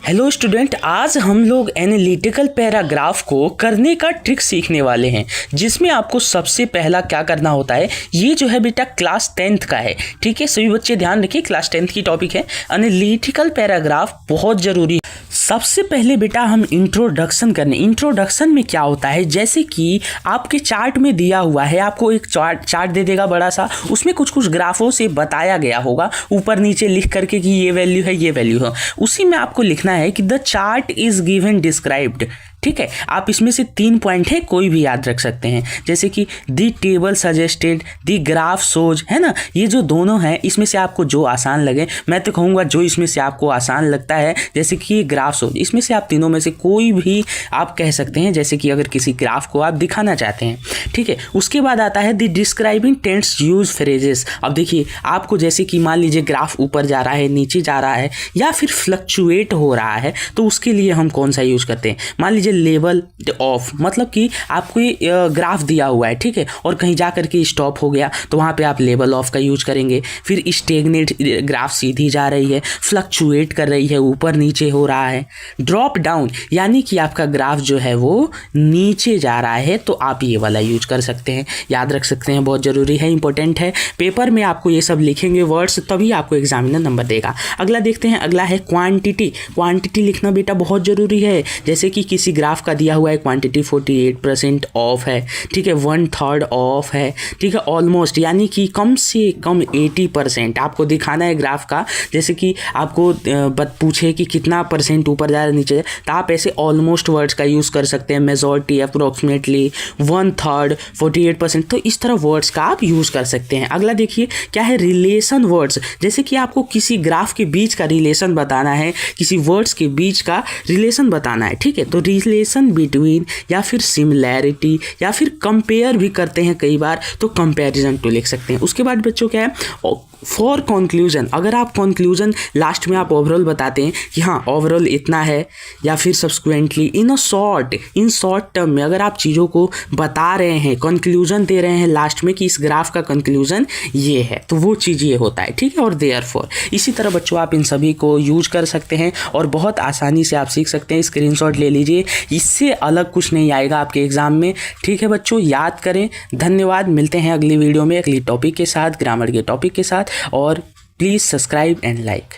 Hello student, आज हम लोग एनालिटिकल पैराग्राफ को करने का ट्रिक सीखने वाले हैं, जिसमें आपको सबसे पहला क्या करना होता है। ये जो है बेटा क्लास 10th का है, ठीक है। सभी बच्चे ध्यान रखिए, क्लास 10th की टॉपिक है। एनालिटिकल पैराग्राफ बहुत जरूरी है। सबसे पहले बेटा हम इंट्रोडक्शन करने। इंट्रोडक्शन में क्या होता है, जैसे कि आपके चार्ट में दिया हुआ है, आपको एक चार्ट दे देगा बड़ा सा, उसमें कुछ कुछ ग्राफों से बताया गया होगा ऊपर नीचे लिख करके कि ये वैल्यू है, ये वैल्यू है। उसी में आपको लिखना है कि the chart is given described, ठीक है। आप इसमें से 3 पॉइंट है, कोई भी याद रख सकते हैं, जैसे कि the table suggested, the graph shows, है ना। ये जो दोनों हैं, इसमें से आपको जो आसान लगे, मैं तो कहूँगा जो इसमें से आपको आसान लगता है, जैसे कि ये ग्राफ सोज, इसमें से आप तीनों में से कोई भी आप कह सकते हैं, जैसे कि अगर किसी ग्राफ को आप दिखाना चाहते हैं, ठीक है। उसके बाद आता है दी डिस्क्राइबिंग टेंस यूज फ्रेजेस। अब देखिए, आपको जैसे कि मान लीजिए ग्राफ ऊपर जा रहा है, नीचे जा रहा है, या फिर फ्लक्चुएट हो रहा है, तो उसके लिए हम कौन सा यूज करते हैं। मान लीजिए लेवल ऑफ, मतलब कि आपको ये ग्राफ दिया हुआ है, ठीक है, और कहीं जा करके स्टॉप हो गया, तो वहाँ पे आप लेवल ऑफ का यूज करेंगे। फिर स्टेगनेट, ग्राफ सीधी जा रही है, फ्लक्चुएट कर रही है, ऊपर नीचे हो रहा है। ड्रॉप डाउन, यानी कि आपका ग्राफ जो है वो नीचे जा रहा है, तो आप ये वाला यूज कर सकते हैं, याद रख सकते हैं, बहुत ज़रूरी है, इंपॉर्टेंट है। पेपर में आपको ये सब लिखेंगे वर्ड्स, तभी आपको एग्जामिनर नंबर देगा। अगला देखते हैं, अगला है क्वांटिटी। क्वांटिटी लिखना बेटा बहुत ज़रूरी है। जैसे कि किसी ग्राफ का दिया हुआ है क्वांटिटी 48% ऑफ है, ठीक है, 1/3 ऑफ है, ठीक है, ऑलमोस्ट, यानी कि कम से कम 80% आपको दिखाना है ग्राफ का। जैसे कि आपको पूछे कि कितना परसेंट ऊपर जा रहा है, नीचे, तो आप ऐसे ऑलमोस्ट वर्ड्स का यूज़ कर सकते हैं। मेजॉरिटी, अप्रोक्सीमेटली, 1/3, 48%, तो इस तरह वर्ड्स का आप यूज़ कर सकते हैं। अगला देखिए क्या है, रिलेशन वर्ड्स। जैसे कि आपको किसी ग्राफ के बीच का रिलेशन बताना है, किसी वर्ड्स के बीच का रिलेशन बताना है, ठीक है, तो रिलेशन बिटवीन, या फिर सिमिलैरिटी, या फिर कंपेयर भी करते हैं कई बार, तो कंपैरिजन टू लिख सकते हैं। उसके बाद बच्चों क्या है, फॉर कंक्लूजन। अगर आप कंक्लूजन लास्ट में आप ओवरऑल बताते हैं कि हाँ ओवरऑल इतना है, या फिर सब्सिक्वेंटली इन शॉर्ट टर्म में अगर आप चीज़ों को बता रहे हैं, कंक्लूजन दे रहे हैं लास्ट में कि इस ग्राफ का कंक्लूजन ये है, तो वो चीज़ ये होता है, ठीक है। और देयरफॉर, इसी तरह बच्चों आप इन सभी को यूज कर सकते हैं और बहुत आसानी से आप सीख सकते हैं। स्क्रीनशॉट ले लीजिए, इससे अलग कुछ नहीं आएगा आपके एग्जाम में, ठीक है बच्चों, याद करें। धन्यवाद, मिलते हैं अगली वीडियो में अगली टॉपिक के साथ, ग्रामर के टॉपिक के साथ, और प्लीज़ सब्सक्राइब एंड लाइक।